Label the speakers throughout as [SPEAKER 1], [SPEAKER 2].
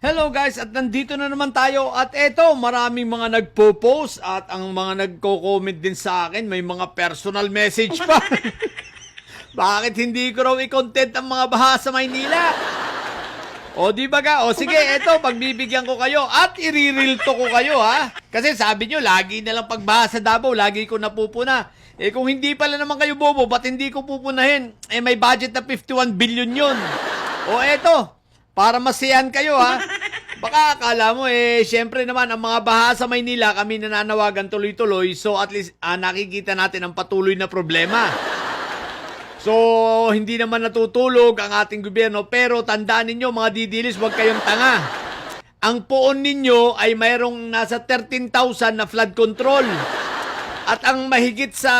[SPEAKER 1] Hello guys, at nandito na naman tayo at eto, maraming mga nagpo-post at ang mga nagko-comment din sa akin, may mga personal message pa. Bakit hindi ko raw i-content ang mga baha sa Maynila? O di ba ga? O sige, eto, pagbibigyan ko kayo at i-real to ko kayo ha. Kasi sabi nyo, lagi na lang pagbaha sa Davao, lagi ko napupuna. Eh kung hindi pala naman kayo bobo, ba't hindi ko pupunahin? Eh may budget na 51 billion yun. O eto, para masiyahan kayo ha. Baka akala mo syempre naman ang mga baha sa Maynila kami nananawagan tuloy-tuloy. So at least nakikita natin ang patuloy na problema. So hindi naman natutulog ang ating gobyerno. Pero tandaan ninyo mga didilis, huwag kayong tanga. Ang poon ninyo ay mayroong nasa 13,000 na flood control. At ang mahigit sa,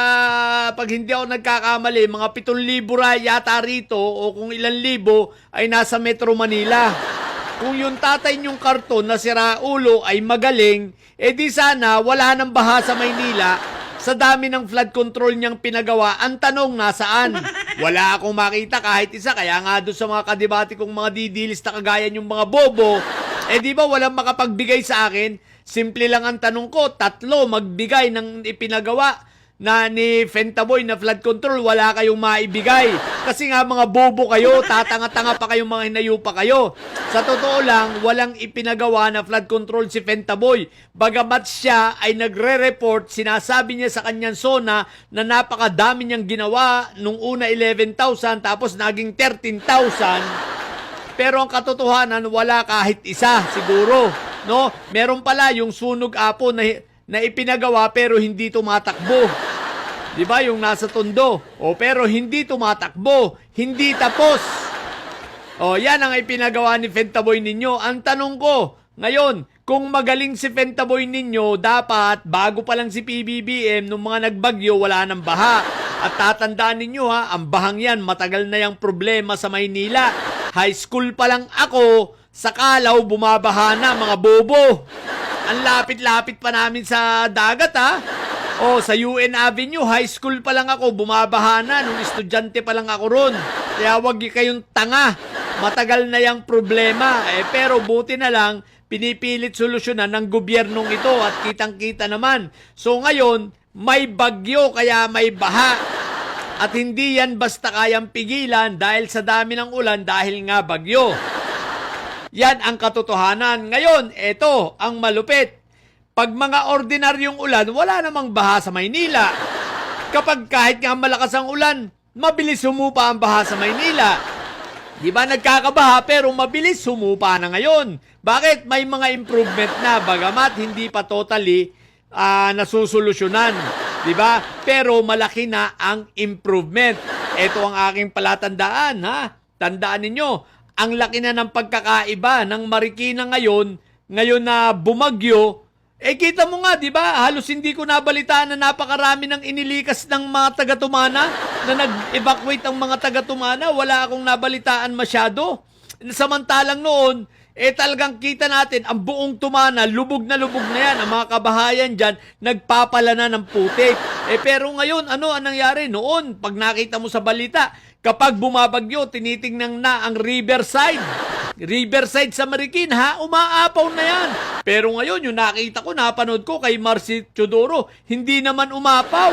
[SPEAKER 1] pag hindi ako nagkakamali, mga 7,000 yata rito o kung ilan libo ay nasa Metro Manila. Kung yung tatay niyong karton na sira ulo ay magaling, di sana wala nang baha sa Maynila sa dami ng flood control niyang pinagawa. Ang tanong nasaan? Wala akong makita kahit isa. Kaya nga doon sa mga kadebate kong mga didilis na kagaya yung mga bobo, di ba walang makapagbigay sa akin? Simple lang ang tanong ko, 3 magbigay ng ipinagawa na ni Fentaboy na flood control, wala kayong maibigay. Kasi nga mga bobo kayo, tatanga-tanga pa kayong mga hinayupa kayo. Sa totoo lang, walang ipinagawa na flood control si Fentaboy. Bagamat siya ay nagre-report, sinasabi niya sa kanyang zona na napakadami niyang ginawa nung una 11,000 tapos naging 13,000. Pero ang katotohanan, wala kahit isa siguro. No, meron pala yung sunog apo na ipinagawa pero hindi tumatakbo. 'Di ba? Yung nasa Tondo. Pero hindi tumatakbo, hindi tapos. Yan ang ipinagawa ni Fentaboy ninyo. Ang tanong ko, ngayon, kung magaling si Fentaboy ninyo, dapat bago pa lang si PBBM nung mga nagbagyo, wala nang baha. At tatandaan ninyo ang bahang yan, matagal na yung problema sa Maynila. High school pa lang ako, sa Kalaw, bumabaha na, mga bobo. Ang lapit-lapit pa namin sa dagat, sa UN Avenue, high school pa lang ako, bumabaha na. Nung estudyante pa lang ako ron. Kaya wag kayong tanga. Matagal na yung problema. Pero buti na lang, pinipilit solusyonan ng gobyernong ito at kitang-kita naman. So ngayon, may bagyo kaya may baha. At hindi yan basta kayang pigilan dahil sa dami ng ulan dahil nga bagyo. Yan ang katotohanan. Ngayon, eto ang malupit. Pag mga ordinaryong ulan, wala namang baha sa Maynila. Kapag kahit nga malakas ang ulan, mabilis humupa ang baha sa Maynila. Di ba nagkakabaha pero mabilis humupa na ngayon? Bakit? May mga improvement na bagamat hindi pa totally nasusolusyonan. Di ba? Pero malaki na ang improvement. Ito ang aking palatandaan. Tandaan ninyo, ang laki na ng pagkakaiba ng Marikina ngayon na bumagyo. Kita mo nga, di ba? Halos hindi ko nabalitaan na napakarami ng inilikas ng mga taga-Tumana na nag-evacuate ang mga taga-Tumana. Wala akong nabalitaan masyado. Samantalang noon, talagang kita natin, ang buong Tumana, lubog na yan. Ang mga kabahayan dyan, nagpapala na ng putik. Pero ngayon, ano ang nangyari? Noon, pag nakita mo sa balita, kapag bumabagyo, tinitingnan na ang Riverside. Riverside sa Marikina, umaapaw na yan. Pero ngayon, yung nakita ko, napanood ko kay Marcy Teodoro, hindi naman umapaw.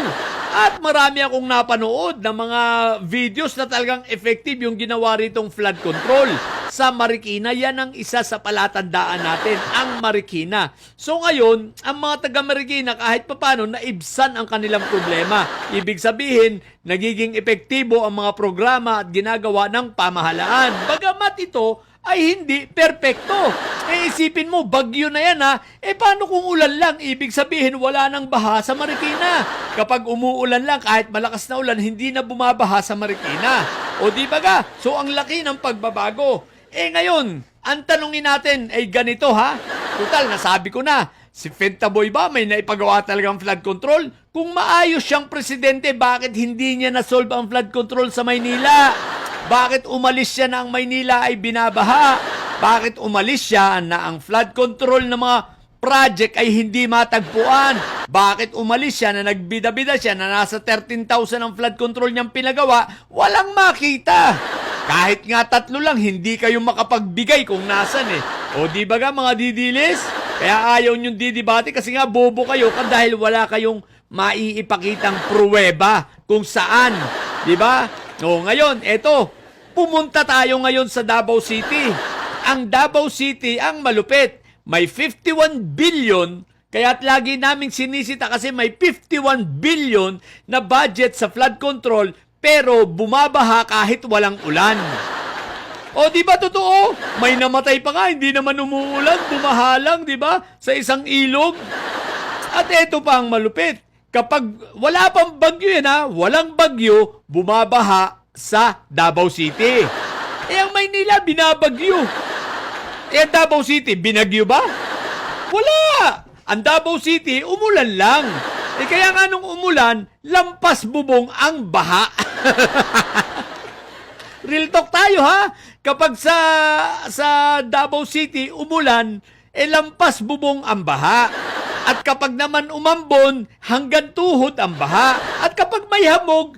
[SPEAKER 1] At marami akong napanood ng mga videos na talagang effective yung ginawa ritong flood control sa Marikina. Yan ang isa sa palatandaan natin, ang Marikina. So ngayon, ang mga taga-Marikina kahit papano naibsan ang kanilang problema. Ibig sabihin, nagiging epektibo ang mga programa at ginagawa ng pamahalaan. Bagamat ito ay hindi perpekto. Isipin mo, bagyo na yan paano kung ulan lang? Ibig sabihin, wala nang baha sa Marikina. Kapag umuulan lang, kahit malakas na ulan, hindi na bumabaha sa Marikina. O di ba ga? So ang laki ng pagbabago. Ngayon, ang tanongin natin ay ganito Total, nasabi ko na, si Fentaboy ba may naipagawa talagang flood control? Kung maayos siyang presidente, bakit hindi niya nasolve ang flood control sa Maynila? Bakit umalis siya na ang Maynila ay binabaha? Bakit umalis siya na ang flood control ng mga project ay hindi matagpuan? Bakit umalis siya na nagbida-bida siya na nasa 13,000 ang flood control niyang pinagawa? Walang makita. Kahit nga 3 lang, hindi kayo makapagbigay kung nasan O di ba nga mga didilis? Kaya ayaw nyong didibate kasi nga bobo kayo dahil wala kayong maiipakitang pruweba kung saan. Di ba? O ngayon, eto, pumunta tayo ngayon sa Davao City. Ang Davao City ang malupit. May 51 billion, kaya't lagi naming sinisita kasi may 51 billion na budget sa flood control pero bumabaha kahit walang ulan. O di ba totoo? May namatay pa nga, hindi naman umuulan, bumaha lang, di ba? Sa isang ilog. At eto pa ang malupit. Kapag wala pang bagyo yan ha, walang bagyo, bumabaha sa Davao City. Ang Maynila, binabagyo. Ang Davao City, binagyo ba? Wala! Ang Davao City, umulan lang. Kaya nga nung umulan, lampas bubong ang baha. Real talk tayo ha. Kapag sa Davao City umulan, lampas bubong ang baha. At kapag naman umambon, hanggang tuhod ang baha. At kapag may hamog,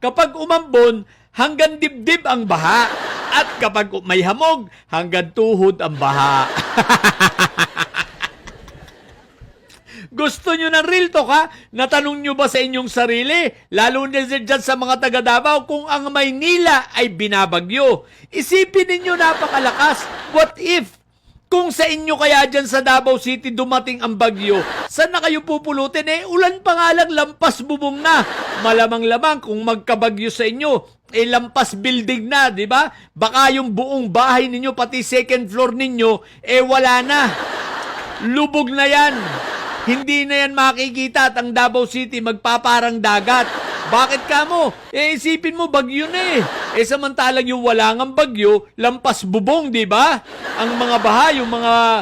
[SPEAKER 1] kapag umambon, hanggang dibdib ang baha. At kapag may hamog, hanggang tuhod ang baha. Gusto nyo ng real talk ha? Natanong nyo ba sa inyong sarili? Lalo na dyan sa mga taga Davao kung ang Maynila ay binabagyo. Isipin ninyo napakalakas. What if? Kung sa inyo kaya dyan sa Davao City dumating ang bagyo, saan na kayo pupulutin? Ulan pa nga lang, lampas bubong na. Malamang-lamang kung magkabagyo sa inyo, lampas building na, di ba? Baka yung buong bahay ninyo, pati second floor ninyo, wala na. Lubog na yan. Hindi na yan makikita at ang Davao City magpaparang dagat. Bakit ka mo? Isipin mo, bagyo na samantalang yung wala ngang bagyo, lampas bubong, di ba? Ang mga bahay, yung mga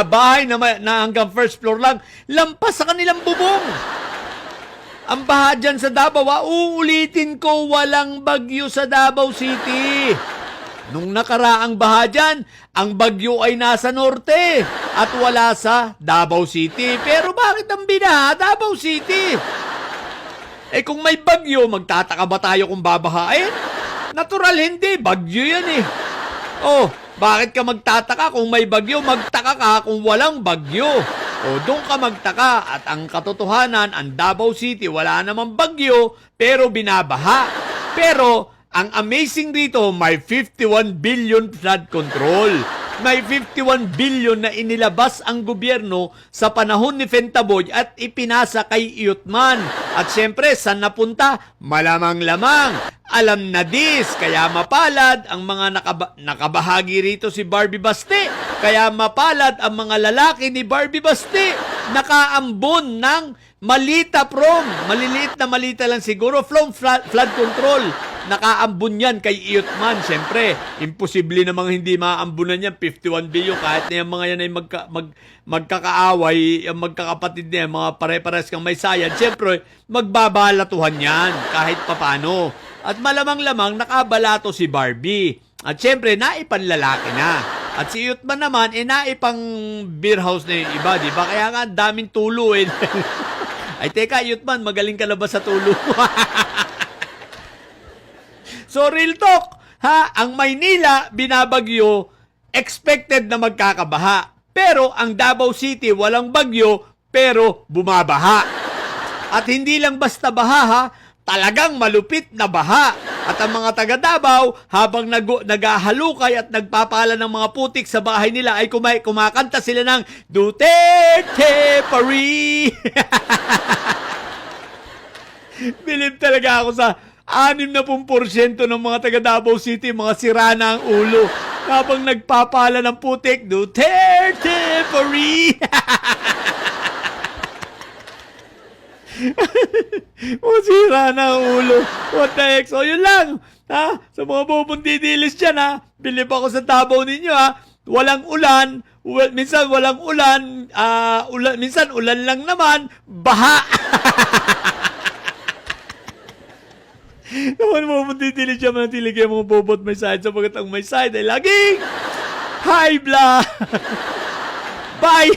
[SPEAKER 1] bahay na hanggang first floor lang, lampas sa kanilang bubong. Ang baha dyan sa Davao, uulitin ko, walang bagyo sa Davao City. Nung nakaraang baha dyan, ang bagyo ay nasa norte at wala sa Davao City. Pero bakit ang binaha Davao City? Kung may bagyo, magtataka ba tayo kung babahain? Natural hindi, bagyo yan bakit ka magtataka kung may bagyo? Magtaka ka kung walang bagyo. Doon ka magtaka at ang katotohanan, ang Davao City wala namang bagyo pero binabaha. Pero ang amazing dito, may 51 billion flood control. May 51 billion na inilabas ang gobyerno sa panahon ni Fentaboy at ipinasa kay Iyutman. At syempre, saan napunta? Malamang-lamang. Alam na dis, kaya mapalad ang mga nakabahagi rito si Barbie Basti. Kaya mapalad ang mga lalaki ni Barbie Basti. Nakaambon ng malita maliliit na malita lang siguro, from flood control. Nakaambon yan kay Iyutman. Siyempre, imposible namang hindi maaambunan yan. 51 billion, kahit na yung mga yan ay magkakaaway, yung magkakapatid na yan, mga pare-pares kang may sayad. Siyempre, magbabalatuhan yan kahit papano. At malamang-lamang nakabalato si Barbie. At siyempre, naipanlalaki na. At si Iyutman naman, naipang beer house na yung iba, di ba? Kaya nga, daming tulo Ay, teka, Iyutman, magaling ka na ba sa tulo? So, real talk, ang Maynila, binabagyo, expected na magkakabaha. Pero ang Davao City, walang bagyo, pero bumabaha. At hindi lang basta baha, talagang malupit na baha. At ang mga taga Davao, habang naghahalukay at nagpapala ng mga putik sa bahay nila, ay kumakanta sila ng Duterte Paris. Bilib talaga ako sa 60% ng mga taga Davao City, mga sira na ang ulo. Habang nagpapala ng putik, Duterte Paris! Mga sira na ang ulo. What the heck? So, yun lang. Sa mga bubundidilis dyan, bilib ako sa Davao ninyo, Walang ulan. Minsan walang ulan. Minsan ulan lang naman. Baha! Naman mo ditilig siya manatilig yung mga bobot may side sapagat ang may side ay laging high blood. Bye!